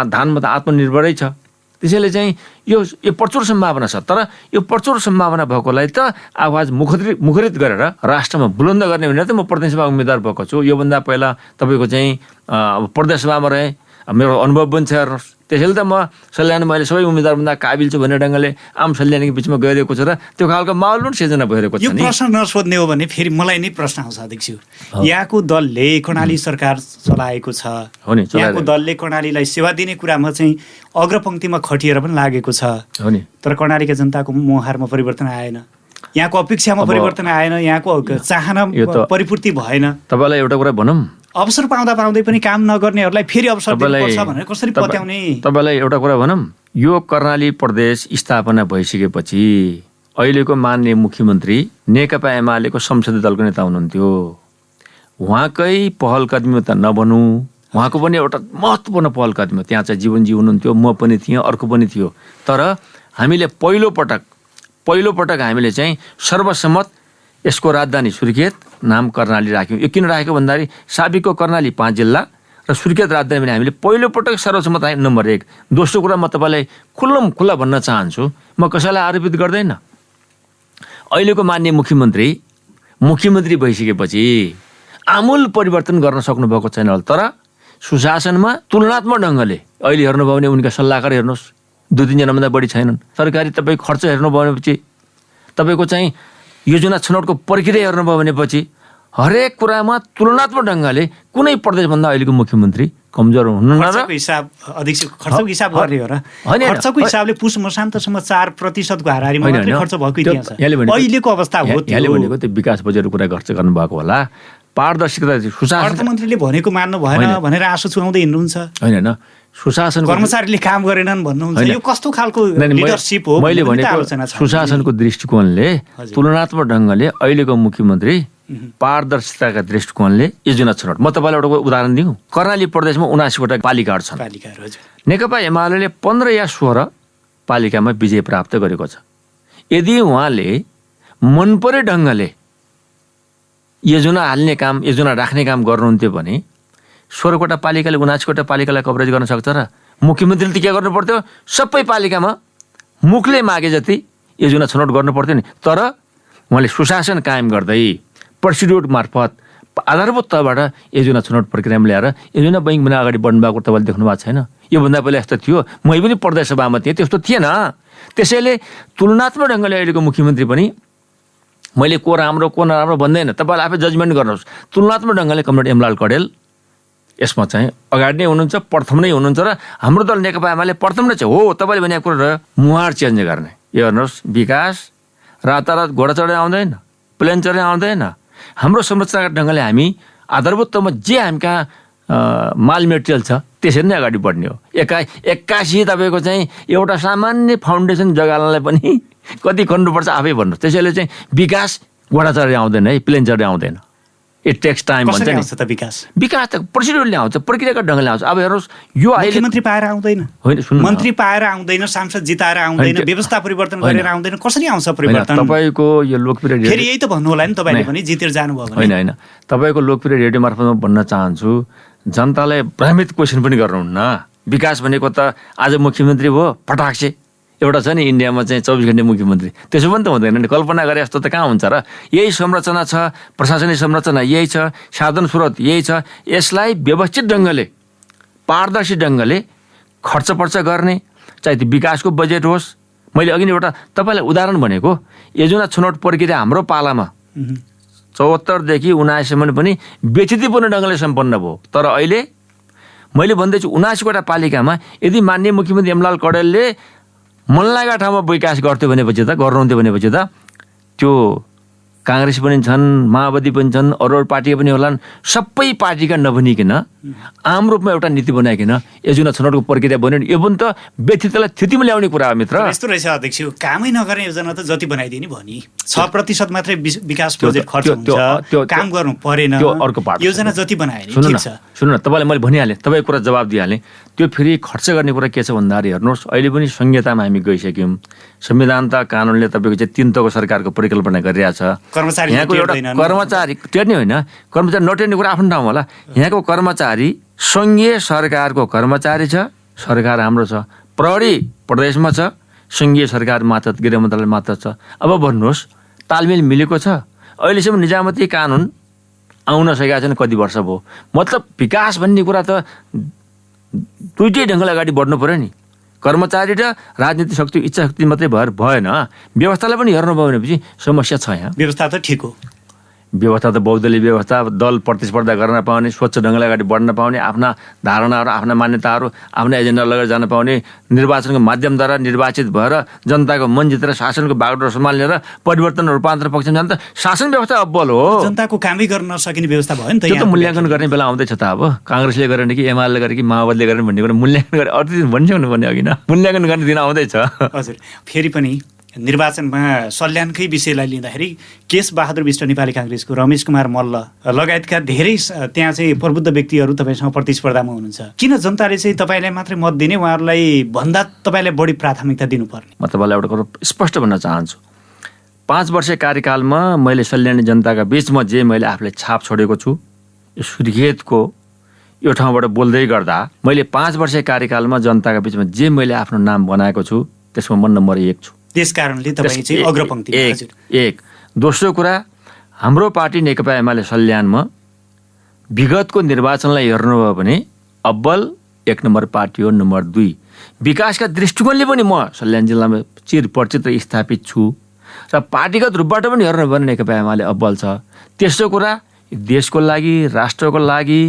धानमा त आत्मनिर्भरै छ। त्यसैले चाहिँ यो प्रचुर सम्भावना छ। तर यो प्रचुर सम्भावना भएकोलाई त आवाज मुखरित गरेर राष्ट्रमा बुलन्द गर्ने भनेर त म प्रदेशसभा उम्मेदवार भएको छु। योभन्दा पहिला तपाईँको चाहिँ प्रदेशसभामा रहेँ, मेरो अनुभव पनि छ। हेर्नुहोस्, त्यसैले त म सल्यानमा अहिले सबै उम्मेदवारभन्दा काबिल छु भन्ने ढङ्गले आम सल्यानीको बिचमा गइरहेको छु र त्यो खालको माहौल पनि सिर्जना भइरहेको छ। यो प्रश्न नसोध्ने हो भने फेरि मलाई नै प्रश्न आउँछ अध्यक्ष, यहाँको दलले कर्णाली सरकार चलाएको छ, यहाँको दलले कर्णालीलाई सेवा दिने कुरामा चाहिँ अग्रपङ्क्तिमा खटिएर पनि लागेको छ, तर कर्णालीका जनताको मुहारमा परिवर्तन आएन, यहाँको अपेक्षामा परिवर्तन आएन, यहाँको चाहना परिपूर्ति भएन। तपाईँलाई एउटा कुरा भनौँ, अवसर पाउँदै पनि काम नगर्नेहरूलाई फेरि अवसर दिनुपर्छ भनेर कसरी पत्याउने? तपाईँलाई एउटा कुरा भनौँ, यो कर्णाली प्रदेश स्थापना भइसकेपछि अहिलेको माननीय मुख्यमन्त्री नेकपा एमालेको संसदीय दलको नेता हुनुहुन्थ्यो। उहाँकै पहल कदमी त नभनौँ, उहाँको पनि एउटा महत्त्वपूर्ण पहल कदमी, त्यहाँ चाहिँ जीवनजी हुनुहुन्थ्यो, म पनि थिएँ, अर्को पनि थियो। तर हामीले पहिलोपटक हामीले चाहिँ सर्वसम्मत यसको राजधानी सुर्खेत, नाम कर्णाली राख्यौँ। यो किन राखेको भन्दाखेरि साबिकको कर्णाली 5 जिल्ला र सुर्खेत राजधानी भने हामीले पहिलोपटक सर्वसम्मत नम्बर 1। दोस्रो कुरा म तपाईँलाई खुल्ला भन्न चाहन्छु, म कसैलाई आरोपित गर्दैन। अहिलेको माननीय मुख्यमन्त्री भइसकेपछि आमूल परिवर्तन गर्न सक्नुभएको छैन। तर सुशासनमा तुलनात्मक ढङ्गले अहिले हेर्नुभयो भने उनका सल्लाहकार हेर्नुहोस् 2-3 जनाभन्दा बढी छैनन्। सरकारी तपाईँको खर्च हेर्नुभयो भनेपछि, तपाईँको चाहिँ योजना छनौटको प्रक्रिया हेर्नुभयो भनेपछि हरेक कुरामा तुलनात्मक ढङ्गले कुनै प्रदेशभन्दा अहिलेको मुख्यमन्त्री कमजोर हुनुहुन्न। खर्चको हिसाब गर्ने हो र? खर्चको हिसाबले पुस मसान्तसम्म 4% हाराहारीमा मात्रै खर्च भएको इतिहास छ। अहिलेको अवस्था हो यहाँले भनेको त्यो विकास बजेटको कुरा खर्च गर्नुभएको होला। पारदर्शिता, सुशासन, अर्थमन्त्रीले भनेको मान्नु भएन भनेर आँसु चुहाउँदै हिँड्नुहुन्छ। होइन, सुशासन, कर्मचारीले काम गरेनन् भन्नुहुन्छ। यो कस्तो खालको लिडरसिप हो? मैले भनेको सुशासनको दृष्टिकोणले तुलनात्मक ढङ्गले अहिलेको मुख्यमन्त्री पारदर्शिताका दृष्टिकोणले योजना छनौट। म तपाईँलाई एउटा उदाहरण दिउँ, कर्णाली प्रदेशमा 79वटा पालिकाहरू छन्। नेकपा एमाले 15 या 16 पालिकामा विजय प्राप्त गरेको छ। यदि उहाँले मनपरे ढङ्गले योजना हाल्ने काम, योजना राख्ने काम गर्नुहुन्थ्यो भने 16वटा पालिकाले 79वटा पालिकालाई कभरेज गर्न सक्छ र मुख्यमन्त्रीले त के गर्नु पर्थ्यो? सबै पालिकामा मुखले मागे जति योजना छनौट गर्नु पर्थ्यो नि। तर उहाँले सुशासन कायम गर्दै प्रोसिड्युर मार्फत आधारभूत तहबाट योजना छनौट प्रक्रियामा ल्याएर योजना बैङ्क बिना अगाडि बढ्नु भएको तपाईँले देख्नु भएको छैन। योभन्दा पहिला यस्तो थियो, मै पनि प्रदेशसभामा थिएँ, त्यस्तो थिएन। त्यसैले तुलनात्मक ढङ्गले अहिलेको मुख्यमन्त्री पनि, मैले को राम्रो को नराम्रो भन्दैन, तपाईँले आफै जजमेन्ट गर्नुहोस्। तुलनात्मक ढङ्गले कमरेड एमलाल कडेल यसमा चाहिँ अगाडि नै हुनुहुन्छ, प्रथम नै हुनुहुन्छ र हाम्रो दल नेकपा एमाले प्रथम नै छ। हो, तपाईँले भनेको कुरो र मुहार चेन्ज गर्ने। यो हेर्नुहोस्, विकास रातारात घोडा चढेर आउँदैन, प्लेन चढेर आउँदैन। हाम्रो संरचनागत ढङ्गले हामी आधारभूत तहमा जे हामी कहाँ माल मेटेरियल छ त्यसरी नै अगाडि बढ्ने हो। एक्कासी तपाईँको चाहिँ एउटा सामान्य फाउन्डेसन जगाल्नलाई पनि कति खन्नुपर्छ आफै भन्नुहोस्। त्यसैले चाहिँ विकास घोडा चढेर आउँदैन है, प्लेन चढेर आउँदैन। इट टेक्स टाइम भन्छ नि। विकास त प्रोसिड्युरले आउँछ, प्रक्रियागत ढङ्गले आउँछ। अब हेर्नुहोस्, यो मुख्यमन्त्री पाएर आउँदैन, होइन सुन्नु, मन्त्री पाएर आउँदैन, सांसद जिताएर आउँदैन, व्यवस्था परिवर्तन गरेर आउँदैन, कसरी आउँछ परिवर्तन? तपाईँको यो लोकप्रिय फेरि यही त भन्नु होला नि तपाईँले पनि, जितेर जानुभयो भने। होइन, तपाईँको लोकप्रिय रेडियो मार्फतमा भन्न चाहन्छु, जनतालाई भ्रमित क्वेसन पनि गर्नुहुन्न। विकास भनेको त आज मुख्यमन्त्री भयो फटाक्से एउटा छ नि इन्डियामा चाहिँ 24 घण्टे मुख्यमन्त्री, त्यसो पनि त हुँदैन नि। कल्पना गरे जस्तो त कहाँ हुन्छ र? यही संरचना छ, प्रशासनिक संरचना यही छ, साधन स्रोत यही छ। यसलाई व्यवस्थित ढङ्गले, पारदर्शी ढङ्गले खर्च पर्च गर्ने, चाहे त्यो विकासको बजेट होस्। मैले अघि नै एउटा तपाईँलाई उदाहरण भनेको, योजना छनौट प्रक्रिया हाम्रो पालामा 74 देखि 79 पनि व्यतिथिपूर्ण ढङ्गले सम्पन्न भयो। तर अहिले मैले भन्दैछु 79वटा पालिकामा यदि माननीय मुख्यमन्त्री एमलाल कडेलले मन लागेको ठाउँमा विकास गर्थ्यो भनेपछि त, गर्नुहुन्थ्यो भनेपछि त त्यो काङ्ग्रेस पनि छन्, माओवादी पनि छन्, अरू पार्टी पनि होलान्, सबै पार्टीका नभनिकन आम रूपमा एउटा नीति बनाइकन योजना छनौटको प्रक्रिया बन्यो। यो पनि त व्यतिथिलाई स्थितिमा ल्याउने कुरा हो मित्र। यस्तो रहेछ अध्यक्ष, कामै नगर्ने योजना त जति बनाइदिने भयो नि, 6% मात्रै विकास प्रोजेक्ट खर्च हुन्छ, काम गर्नु परेन, त्यो अर्को पार्ट। योजना जति बनाए नि सुन्नु ठिक छ। सुन्नु न, तपाईँलाई मैले भनिहालेँ, तपाईँको कुरा जवाब दिइहालेँ। त्यो फेरि खर्च गर्ने कुरा के छ भन्दाखेरि हेर्नुहोस्, अहिले पनि संहितामा हामी गइसक्यौँ। संविधान त कानुनले तपाईँको चाहिँ 3 तहको सरकारको परिकल्पना गरिरहेछ। यहाँको एउटा कर्मचारी टेर्ने होइन, कर्मचारी नटेर्ने कुरा आफ्नो ठाउँमा होला। यहाँको कर्मचारी सङ्घीय सरकारको कर्मचारी छ, सरकार हाम्रो छ, प्रहरी प्रदेशमा छ, सङ्घीय सरकार मात्र, गृह मन्त्रालय मात्र छ। अब भन्नुहोस्, तालमेल मिलेको छ? अहिलेसम्म निजामती कानुन आउन सकेका छैन, कति वर्ष भयो। मतलब विकास भन्ने कुरा त दुइटै ढङ्गले अगाडि बढ्नु पऱ्यो नि। कर्मचारी र राजनीतिक शक्ति, इच्छा शक्ति मात्रै भएन, व्यवस्थालाई पनि हेर्नुभयो भनेपछि समस्या छ। यहाँ व्यवस्था त ठिक हो, व्यवस्था त बहुदलीय व्यवस्था, दल प्रतिस्पर्धा गर्न पाउने, स्वच्छ ढङ्गले अगाडि बढ्न पाउने, आफ्ना धारणाहरू, आफ्ना मान्यताहरू, आफ्ना एजेन्डा लगेर जान पाउने, निर्वाचनको माध्यमद्वारा निर्वाचित भएर जनताको मन जितेर शासनको बागडोर सम्हाल्ने र परिवर्तन रूपान्तरण पक्षमा जान त शासन व्यवस्था अब्बल हो। जनताको कामै गर्न नसकिने व्यवस्था भयो नि त। त्यो त मूल्याङ्कन गर्ने बेला आउँदैछ त। अब काङ्ग्रेसले गरेन कि एमाले गरे कि माओवादीले गरेन भन्ने कुरा मूल्याङ्कन गरे अरू दिन भनिसक्नु भने अघि न, मूल्याङ्कन गर्ने दिन आउँदैछ। हजुर, फेरि पनि निर्वाचनमा सल्यानकै विषयलाई लिँदाखेरि केश बहादुर विष्ट नेपाली काङ्ग्रेसको, रमेश कुमार मल्ल लगायतका धेरै त्यहाँ चाहिँ प्रबुद्ध व्यक्तिहरू तपाईँसँग प्रतिस्पर्धामा हुनुहुन्छ। किन जनताले चाहिँ तपाईँलाई मात्रै मत दिने, उहाँहरूलाई भन्दा तपाईँलाई बढी प्राथमिकता दिनुपर्ने? म तपाईँलाई एउटा कुरो स्पष्ट भन्न चाहन्छु। 5 वर्ष कार्यकालमा मैले सल्यानी जनताका बिचमा जे मैले आफूले छाप छोडेको छु, यो सुर्खेतको यो ठाउँबाट बोल्दै गर्दा मैले 5 वर्ष कार्यकालमा जनताका बिचमा जे मैले आफ्नो नाम बनाएको छु त्यसमा म नम्बर 1 छु। त्यस कारणले तपाईँ चाहिँ अग्रपङ्क्ति। एक दोस्रो कुरा, हाम्रो पार्टी नेकपा एमाले सल्यानमा विगतको निर्वाचनलाई हेर्नुभयो भने अब्बल 1 नम्बर पार्टी हो। नम्बर 2, विकासका दृष्टिकोणले पनि म सल्यान जिल्लामा चिरपरिचित र स्थापित छु र पार्टीगत रूपबाट पनि हेर्नुभयो भने नेकपा एमाले अब्बल छ। तेस्रो कुरा, देशको लागि, राष्ट्रको लागि,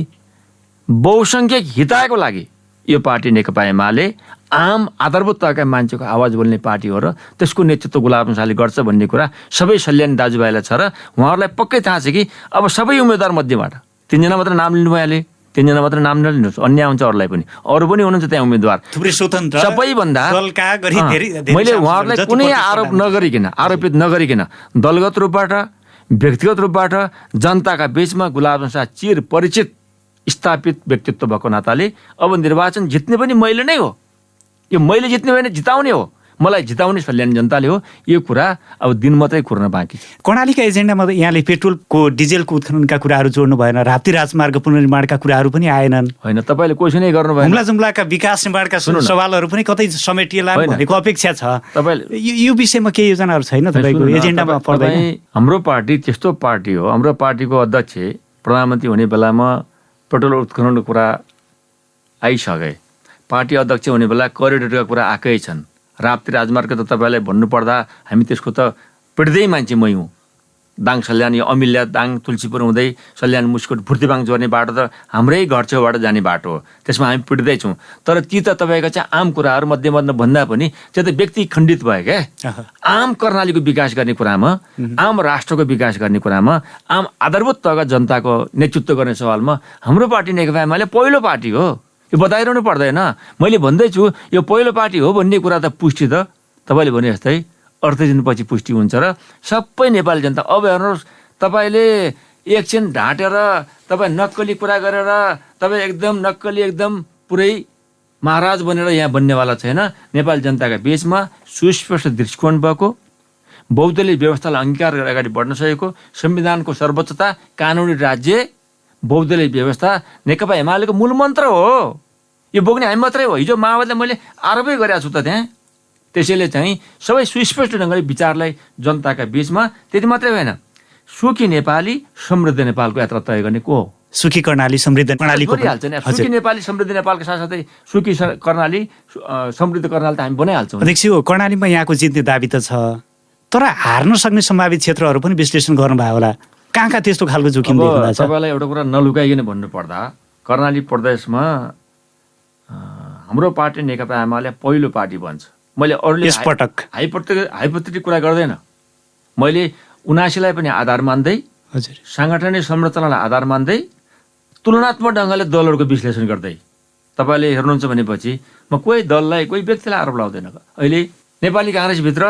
बहुसङ्ख्यक हितको लागि यो पार्टी नेकपा एमाले आम आधारभूत तहका मान्छेको आवाज बोल्ने पार्टी हो र त्यसको नेतृत्व गुलाब शाहले गर्छ भन्ने कुरा सबै सल्यानी दाजुभाइलाई छ र उहाँहरूलाई पक्कै थाहा छ कि अब सबै उम्मेदवार मध्येबाट 3 जना मात्र नाम लिनु भइहाले, 3 जना मात्र नाम नलिनुहोस्, अन्य हुन्छ अरूलाई पनि, अरू पनि हुनुहुन्छ त्यहाँ उम्मेदवार थुप्रै स्वतन्त्र। सबैभन्दा मैले उहाँहरूलाई कुनै आरोपित नगरिकन दलगत रूपबाट, व्यक्तिगत रूपबाट जनताका बिचमा गुलाब शाह चिर परिचित स्थापित व्यक्तित्व भएको नाताले अब निर्वाचन जित्ने पनि मैले नै हो। यो मैले जित्ने होइन, जिताउने हो, मलाई जिताउने सल्यानी जनताले हो। यो कुरा अब दिन मात्रै कुर्न बाँकी छ। कर्णालीका एजेन्डामा यहाँले पेट्रोलको, डिजेलको उत्खननका कुराहरू जोड्नु भएन, राप्ती राजमार्ग पुनर्निर्माणका कुराहरू पनि आएनन्। होइन, तपाईँले क्वेसनै गर्नु भएन। हुम्ला जुम्लाका विकास निर्माणका सवालहरू पनि कतै समेटिएला भनेको अपेक्षा छ। तपाईँले यो विषयमा केही योजनाहरू छैन तपाईँको एजेन्डामा पर्दैन? हाम्रो पार्टी त्यस्तो पार्टी हो, हाम्रो पार्टीको अध्यक्ष प्रधानमन्त्री हुने बेलामा पेट्रोल उत्खननको कुरा आइसके, पार्टी अध्यक्ष हुने बेला करिडोरका कुरा आएकै छन्। राप्ती राजमार्ग त तपाईँलाई भन्नुपर्दा हामी त्यसको त पिट्दै मान्छे मै हुँ, दाङ सल्यान यो अमिल्या दाङ तुलसीपुर हुँदै सल्यान मुस्कोट फुर्तिबाङ जोड्ने बाटो त हाम्रै घर छेउबाट जाने बाटो हो, त्यसमा हामी पिट्दैछौँ। तर ती त तपाईँको चाहिँ आम कुराहरू मध्येमा भन्दा पनि त्यो त व्यक्ति खण्डित भयो क्या। आम कर्णालीको विकास गर्ने कुरामा, आम राष्ट्रको विकास गर्ने कुरामा, आम आधारभूत तहका जनताको नेतृत्व गर्ने सवालमा हाम्रो पार्टी नेकपा एमाले पहिलो पार्टी हो। यो बताइरहनु पर्दैन। मैले भन्दैछु यो पहिलो पार्टी हो भन्ने कुरा त पुष्टि त तपाईँले भने जस्तै 38 दिनपछि पुष्टि हुन्छ र सबै नेपाली जनता अब हेर्नुहोस्, तपाईँले एकछिन ढाँटेर तपाईँ नक्कली कुरा गरेर तपाईँ एकदम नक्कली एकदम पुरै महाराज बनेर यहाँ बन्नेवाला छैन। नेपाली जनताका बीचमा सुस्पष्ट दृष्टिकोण भएको, बहुदलीय व्यवस्थालाई अङ्गीकार गरेर अगाडि बढ्न सकेको, संविधानको सर्वोच्चता, कानुनी राज्य, बहुदलीय व्यवस्था नेकपा एमालेको मूल मन्त्र हो। यो बोक्ने हामी मात्रै हो। हिजो माओवादीलाई मैले आरोपै गरेको छु त त्यहाँ। त्यसैले चाहिँ सबै सुस्पष्ट ढङ्गले विचारलाई जनताका बीचमा, त्यति मात्रै होइन, सुखी नेपाली समृद्ध नेपालको यात्रा तय गर्ने को हो? सुखी कर्णाली समृद्ध कर्णालीको गरिहाल्छ नि। सुखी नेपाली समृद्ध नेपालको साथसाथै सुखी कर्णाली समृद्ध कर्णाली त हामी बनाइहाल्छौँ। अध्यक्ष कर्णालीमा यहाँको जित्ने दाबी त छ, तर हार्न सक्ने सम्भावित क्षेत्रहरू पनि विश्लेषण गर्नुभयो होला। कहाँ त्यस्तो खालको जोखिम देखिँदैछ? तपाईँलाई एउटा कुरा नलुकाइकन भन्नुपर्दा कर्णाली प्रदेशमा हाम्रो पार्टी नेकपा एमाले पहिलो पार्टी बन्छ। मैले अरूले यसपटक हाइपोथेटिक कुरा गर्दैन। मैले 79लाई पनि आधार मान्दै, हजुर, साङ्गठनिक संरचनालाई आधार मान्दै, तुलनात्मक ढङ्गले दलहरूको विश्लेषण गर्दै, तपाईँले हेर्नुहुन्छ भनेपछि म कोही दललाई कोही व्यक्तिलाई आरोप लाउँदैन। अहिले नेपाली काङ्ग्रेसभित्र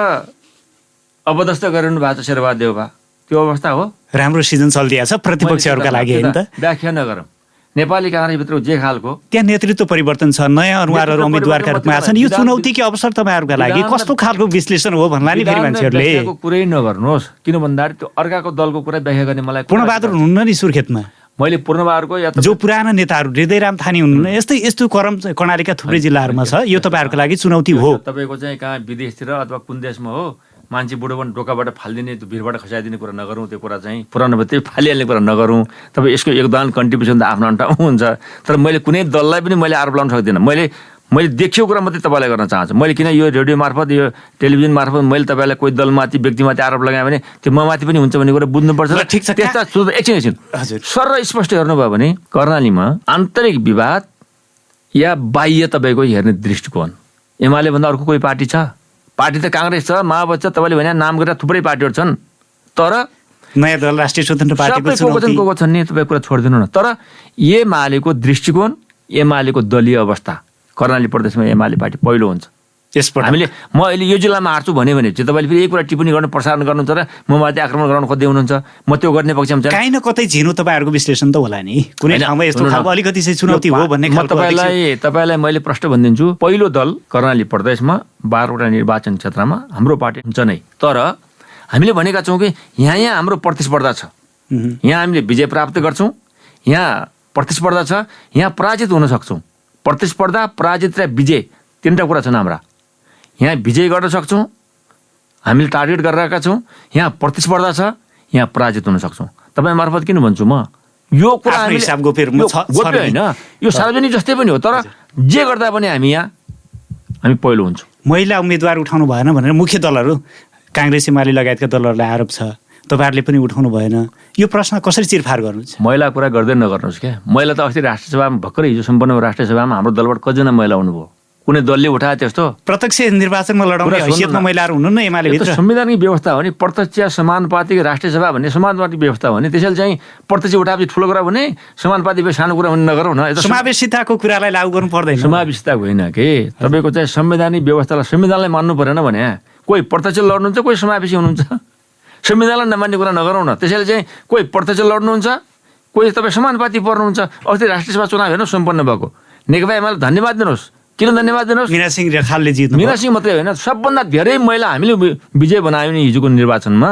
अबदस्त गरिरहनु भएको छ शेरबहादुर देउवा, त्यो अवस्था हो। राम्रो सिजन चलिदिएको छ प्रतिपक्षहरूका लागि होइन त? व्याख्या नगरौँ। नेपाली काङ्ग्रेसभित्र जे खालको त्यहाँ नेतृत्व परिवर्तन छ, नयाँ अनुहारहरू उम्मेदवारका रूपमा छन्। यो चुनौतीको अवसर तपाईँहरूका लागि कस्तो खालको विश्लेषण हो भन्ला नि फेरि मान्छेहरूले? कुरै नगर्नुहोस्, किन भन्दाखेरि त्यो अर्काको दलको कुरा व्याख्या गर्ने मलाई पूर्णबहादुर हुनुहुन्न नि सुर्खेतमा, मैले पूर्णबहादुरको जो पुराना नेताहरू हृदयराम थानी हुनुहुन्न, यस्तो क्रम कर्णालीका थुप्रै जिल्लाहरूमा छ। यो तपाईँहरूको लागि चुनौती हो। तपाईँको चाहिँ कहाँ विदेशतिर अथवा कुन देशमा हो, मान्छे बुढो पनि ढोकाबाट फालिदिने, त्यो भिरबाट खसाइदिने कुरा नगरौँ। त्यो कुरा चाहिँ पुरानो भयो, त्यही फालिहाल्ने कुरा नगरौँ। तपाईँ यसको योगदान कन्ट्रिब्युसन त आफ्नो ठाउँमा हुन्छ। तर मैले कुनै दललाई पनि मैले आरोप लाउन सक्दिनँ। मैले देखेको कुरा मात्रै तपाईँलाई गर्न चाहन्छु। मैले किन यो रेडियो मार्फत, यो टेलिभिजन मार्फत मैले तपाईँलाई कोही दलमाथि, व्यक्तिमाथि आरोप लगाएँ भने त्यो ममाथि पनि हुन्छ भन्ने कुरा बुझ्नुपर्छ। ठिक छ। एकछिन सर स्पष्ट हेर्नुभयो भने कर्णालीमा आन्तरिक विवाद या बाह्य तपाईँको हेर्ने दृष्टिकोण एमाले भन्दा अर्को कोही पार्टी छ? पार्टी त काङ्ग्रेस छ, माओवादी छ, तपाईँले भने नाम गरेर थुप्रै पार्टीहरू छन्। तर नयाँ दल राष्ट्रिय स्वतन्त्र पार्टीको को छन् नि, तपाईँ कुरा छोडिदिनु न। तर एमालेको दृष्टिकोण, एमालेको दलीय अवस्था, कर्णाली प्रदेशमा एमाले पार्टी पहिलो हुन्छ। यसपटक हामीले म अहिले यो जिल्लामा हार्छु भन्यो भने चाहिँ तपाईँले फेरि एक कुरा टिप्पणी गर्न, प्रसारण गर्नुहुन्छ र म माथि आक्रमण गराउन खोज्दै हुनुहुन्छ। म त्यो गर्ने पक्षमा चाहिँ काहीँ न कतै झिनो तपाईँहरूको विश्लेषण त होला नि, कुनै ठाउँमा यस्तो खालको अलिकति चाहिँ चुनौती हो भन्ने खालको। तपाईँलाई मैले प्रश्न भनिदिन्छु, पहिलो दल कर्णाली प्रदेशमा 12वटा निर्वाचन क्षेत्रमा हाम्रो पार्टी हुन्छ नै। तर हामीले भनेका छौँ कि यहाँ हाम्रो प्रतिस्पर्धा छ, यहाँ हामीले विजय प्राप्त गर्छौँ, यहाँ प्रतिस्पर्धा छ, यहाँ पराजित हुन सक्छौँ। प्रतिस्पर्धा, पराजित र विजय तिनवटा कुरा छन् हाम्रा। यहाँ विजय गर्न सक्छौँ, हामीले टार्गेट गरिरहेका छौँ। यहाँ प्रतिस्पर्धा छ, यहाँ पराजित हुन सक्छौँ। तपाईँ मार्फत किन भन्छु म, यो कुरा गोप्य होइन, यो सार्वजनिक जस्तै पनि हो। तर जे गर्दा पनि हामी पहिलो हुन्छौँ। महिला उम्मेदवार उठाउनु भएन भनेर मुख्य दलहरू काङ्ग्रेस एमाले लगायतका दलहरूलाई आरोप छ, तपाईँहरूले पनि उठाउनु भएन। यो प्रश्न कसरी चिरफार गर्नुहुन्छ? महिला कुरा गर्दै नगर्नुहोस् क्या। महिला त अस्ति राष्ट्रिय सभामा भर्खरै हिजो सम्पन्न राष्ट्रिय सभामा हाम्रो दलबाट कतिजना महिला आउनुभयो? कुनै दलले उठाए त्यस्तो? प्रत्यक्ष निर्वाचनमा लडाउने हैसियतमा महिलाहरू हुनुहुन्न एमाले भित्र? संवैधानिक व्यवस्था हो नि, प्रत्यक्ष समानुपातिक राष्ट्रिय सभा भन्ने समानुपातिक व्यवस्था हो नि। त्यसैले चाहिँ प्रत्यक्ष उठाएपछि ठुलो कुरा भने समानुपातिक सानो कुरा भने नगरौँ न। समावेशिताको कुरालाई लागू गर्नु पर्दैन। समावेशिता होइन कि तपाईँको चाहिँ संवैधानिक व्यवस्थालाई, संविधानलाई मान्नु परेन भने कोही प्रत्यक्ष लड्नुहुन्छ, कोही समावेशी हुनुहुन्छ। संविधानलाई नमान्ने कुरा नगरौँ न। त्यसैले चाहिँ कोही प्रत्यक्ष लड्नुहुन्छ, कोही तपाईँ समानुपातिक पर्नुहुन्छ। अस्ति राष्ट्रिय सभा चुनाव हेर्नु सम्पन्न भएको, नेकपा एमाले धन्यवाद दिनुहोस्। किन धन्यवाद दिनुहोस्? मीना सिंह रेखालले जित्नु। मीना सिंह मात्रै होइन, सबभन्दा धेरै महिला हामीले विजय बनायौँ नि हिजोको निर्वाचनमा।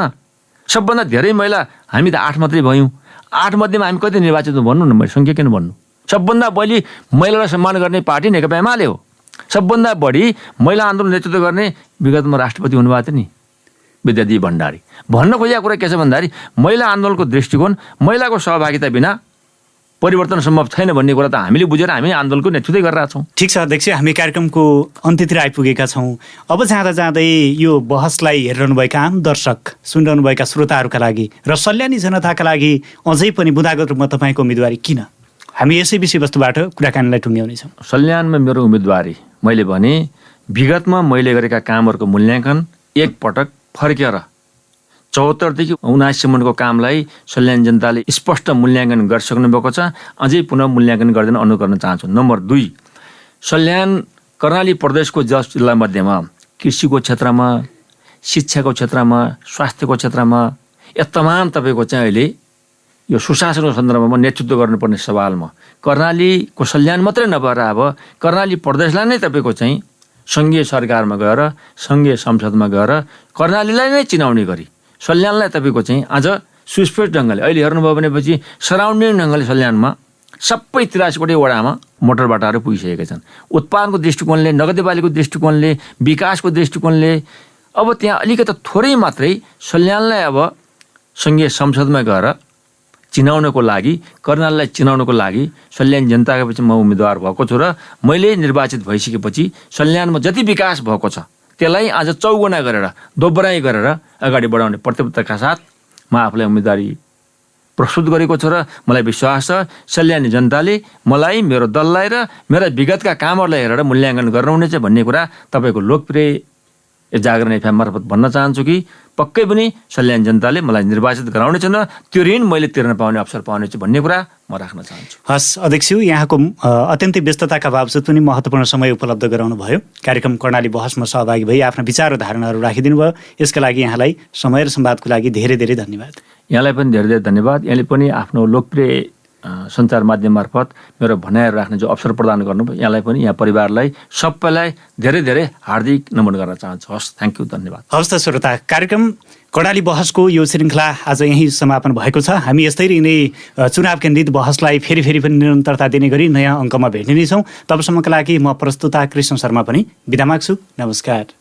सबभन्दा धेरै महिला हामी त 8 मात्रै भयौँ। 8 मध्येमा हामी कति निर्वाचित भन्नु न, मैले सङ्ख्या किन भन्नु? सबभन्दा बढी महिलालाई सम्मान गर्ने पार्टी नेकपा एमाले हो। सबभन्दा बढी महिला आन्दोलन नेतृत्व गर्ने विगतमा राष्ट्रपति हुनुभएको थियो नि विद्यादेवी भण्डारी। भन्न खोजेको कुरा के छ भन्दाखेरि महिला आन्दोलनको दृष्टिकोण, महिलाको सहभागिता बिना परिवर्तन सम्भव छैन भन्ने कुरा त हामीले बुझेर हामी आन्दोलनको नेतृत्व गरिरहेका छौँ। ठिक छ अध्यक्ष, हामी कार्यक्रमको अन्त्यतिर आइपुगेका छौँ। अब जाँदा जाँदै यो बहसलाई हेरिरहनुभएका आम दर्शक, सुनिरहनुभएका श्रोताहरूका लागि र सल्यानी जनताका लागि अझै पनि बुँदागत रूपमा तपाईँको उम्मेदवारी किन? हामी यसै विषयवस्तुबाट कुराकानीलाई टुङ्ग्याउनेछौँ। सल्यानमा मेरो उम्मेदवारी मैले भने विगतमा मैले गरेका कामहरूको मूल्याङ्कन एकपटक फर्केर 74 देखि 79 सम्मको कामलाई सल्यान जनताले स्पष्ट मूल्याङ्कन गरिसक्नु भएको छ। अझै पुनः मूल्याङ्कन गर्दैन अनुरोध गर्न चाहन्छु। नम्बर 2, सल्यान कर्णाली प्रदेशको 10 जिल्ला मध्येमा कृषिको क्षेत्रमा, शिक्षाको क्षेत्रमा, स्वास्थ्यको क्षेत्रमा यो तमाम तपाईँको चाहिँ अहिले यो सुशासनको सन्दर्भमा नेतृत्व गर्नुपर्ने सवालमा कर्णालीको सल्यान मात्रै नभएर अब कर्णाली प्रदेशलाई नै तपाईँको चाहिँ सङ्घीय सरकारमा गएर, सङ्घीय संसदमा गएर कर्णालीलाई नै चिनाउने गरी सल्यानलाई तपाईँको चाहिँ आज सुस्पष्ट ढङ्गले अहिले हेर्नुभयो भनेपछि सराउन्डिङ ढङ्गले सल्यानमा सबै 83वटै वडामा मोटर बाटाहरू पुगिसकेका छन्। उत्पादनको दृष्टिकोणले, नगदे बालीको दृष्टिकोणले, विकासको दृष्टिकोणले अब त्यहाँ अलिकति थोरै मात्रै सल्यानलाई अब सङ्घीय संसदमा गएर चिनाउनको लागि, कर्णालीलाई चिनाउनको लागि सल्यान जनताका पछि म उम्मेदवार भएको छु र मैले निर्वाचित भइसकेपछि सल्यानमा जति विकास भएको छ त्यसलाई आज चौगुना गरेर, दोब्बराई गरेर अगाडि बढाउने प्रतिबद्धताका साथ म आफूलाई उम्मेदवारी प्रस्तुत गरेको छु र मलाई विश्वास छ सल्यानी जनताले मलाई, मेरो दललाई र मेरा विगतका कामहरूलाई हेरेर मूल्याङ्कन गर्नुहुनेछ भन्ने कुरा तपाईँको लोकप्रिय जागरण एफएम मार्फत भन्न चाहन्छु कि पक्कै पनि सल्यान जनताले मलाई निर्वाचित गराउनेछन् र त्यो ऋण मैले तिर्न पाउने अवसर पाउनेछु भन्ने कुरा म राख्न चाहन्छु। हस् अध्यक्ष, यहाँको अत्यन्तै व्यस्तताका बावजुद पनि महत्त्वपूर्ण समय उपलब्ध गराउनु भयो। कार्यक्रम कर्णाली बहसमा सहभागी भई आफ्ना विचार र धारणाहरू राखिदिनु भयो। यसका लागि यहाँलाई समय र संवादको लागि धेरै धेरै धन्यवाद। यहाँलाई पनि धेरै धेरै धन्यवाद। यहाँले पनि आफ्नो लोकप्रिय सञ्चार माध्यम मार्फत मेरो भनाइहरू राख्ने जो अवसर प्रदान गर्नुभयो यहाँलाई पनि, यहाँ परिवारलाई, सबैलाई धेरै धेरै हार्दिक नमन गर्न चाहन्छु। हस्, थ्याङ्क यू, धन्यवाद। हवस् त श्रोता, कार्यक्रम कर्णाली बहसको यो श्रृङ्खला आज यहीँ समापन भएको छ। हामी यस्तै नै चुनाव केन्द्रित बहसलाई फेरि पनि निरन्तरता दिने गरी नयाँ अङ्कमा भेट्ने नै छौँ। तबसम्मका लागि म प्रस्तुता कृष्ण शर्मा पनि बिदा माग्छु। नमस्कार।